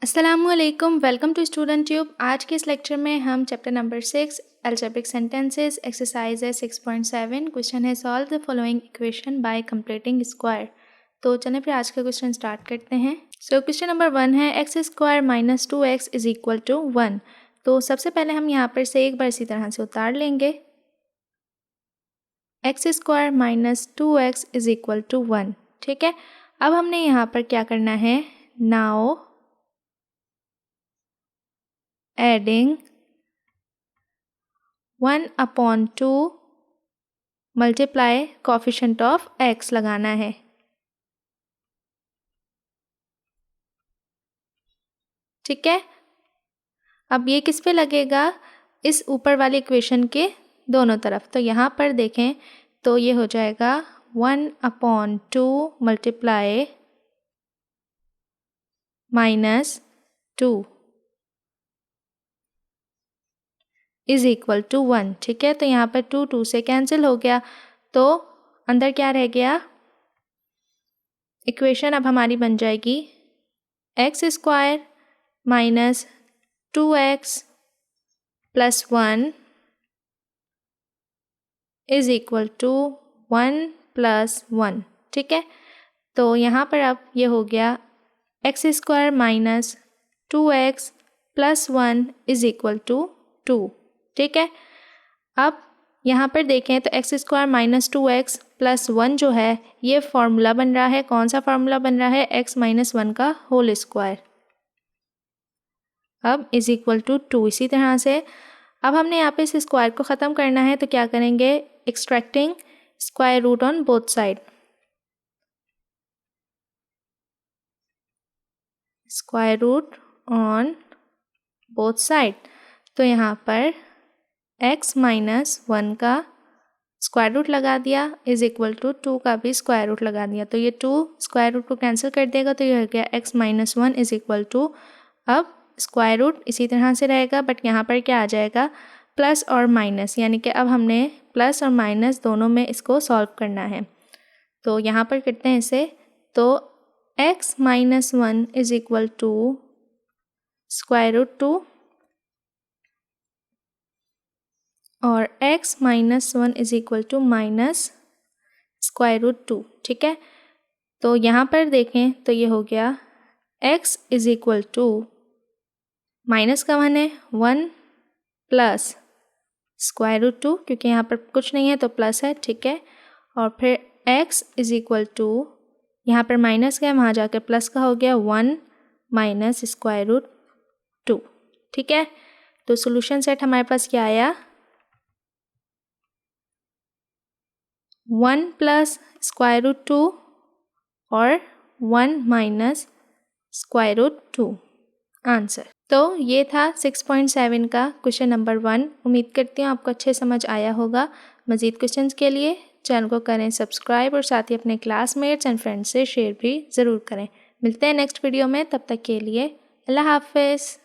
अस्सलामुअलैकुम, welcome to student tube. आज के इस लेक्चर में हम chapter number 6 algebraic sentences exercise है 6.7। क्वेश्चन है solve the following equation by completing square. तो चलिए फिर आज का क्वेश्चन स्टार्ट करते हैं। सो क्वेश्चन नंबर 1 है x square minus 2x is equal to 1। तो सबसे पहले हम यहाँ पर से एक बार इसी तरह से उतार लेंगे। X square minus 2x is equal to 1। ठीक है, अब हमने यहाँ पर क्या करना है, now adding 1/2 multiply coefficient of x लगाना है। ठीक है, अब ये किस पे लगेगा, इस ऊपर वाली इक्वेशन के दोनों तरफ। तो यहाँ पर देखें तो ये हो जाएगा 1/2 मल्टीप्लाई -2 इज इक्वल टू 1। ठीक है, तो यहाँ पर 2 से कैंसिल हो गया, तो अंदर क्या रह गया, इक्वेशन अब हमारी बन जाएगी x square minus 2x plus 1 is equal to 1 plus 1। ठीक है, तो यहाँ पर अब ये हो गया x square minus 2x plus 1 is equal to 2। ठीक है, अब यहाँ पर देखें तो x square minus 2x plus 1 जो है ये फार्मूला बन रहा है। कौन सा फार्मूला बन रहा है, x माइनस 1 का होल स्क्वायर। अब इज इक्वल टू 2। इसी तरह से अब हमने यहाँ पे इस स्क्वायर को ख़त्म करना है, तो क्या करेंगे, extracting square root on both side. Square root on both side, तो यहाँ पर x माइनस 1 का स्क्वायर रूट लगा दिया इज इक्वल टू 2 का भी स्क्वायर रूट लगा दिया। तो ये 2 स्क्वायर रूट को कैंसिल कर देगा, तो ये हो गया x minus 1 is equal to, अब स्क्वायर रूट इसी तरह से रहेगा बट यहाँ पर क्या आ जाएगा, प्लस और माइनस, यानी कि अब हमने प्लस और माइनस दोनों में इसको सॉल्व करना है। तो यहाँ पर करते हैं इसे, तो x minus 1 is equal to square root 2 और x minus 1 is equal to minus square root 2। ठीक है, तो यहाँ पर देखें तो ये हो गया x is equal to, minus का वन है 1 प्लस स्क्वायर रूट 2, क्योंकि यहाँ पर कुछ नहीं है तो प्लस है। ठीक है, और फिर x इज इक्वल टू, यहाँ पर माइनस का है वहाँ जाकर प्लस का हो गया 1 माइनस स्क्वायर रूट 2। ठीक है, तो सॉल्यूशन सेट हमारे पास क्या आया, 1 प्लस स्क्वायर रूट 2 और 1 माइनस स्क्वायर रूट 2 आंसर। तो ये था 6.7 का क्वेश्चन नंबर 1। उम्मीद करती हूँ आपको अच्छे समझ आया होगा। मज़ीद क्वेश्चंस के लिए चैनल को करें सब्सक्राइब और साथ ही अपने क्लासमेट्स एंड फ्रेंड्स से शेयर भी ज़रूर करें। मिलते हैं नेक्स्ट वीडियो में, तब तक के लिए अल्लाह हाफ़िज़।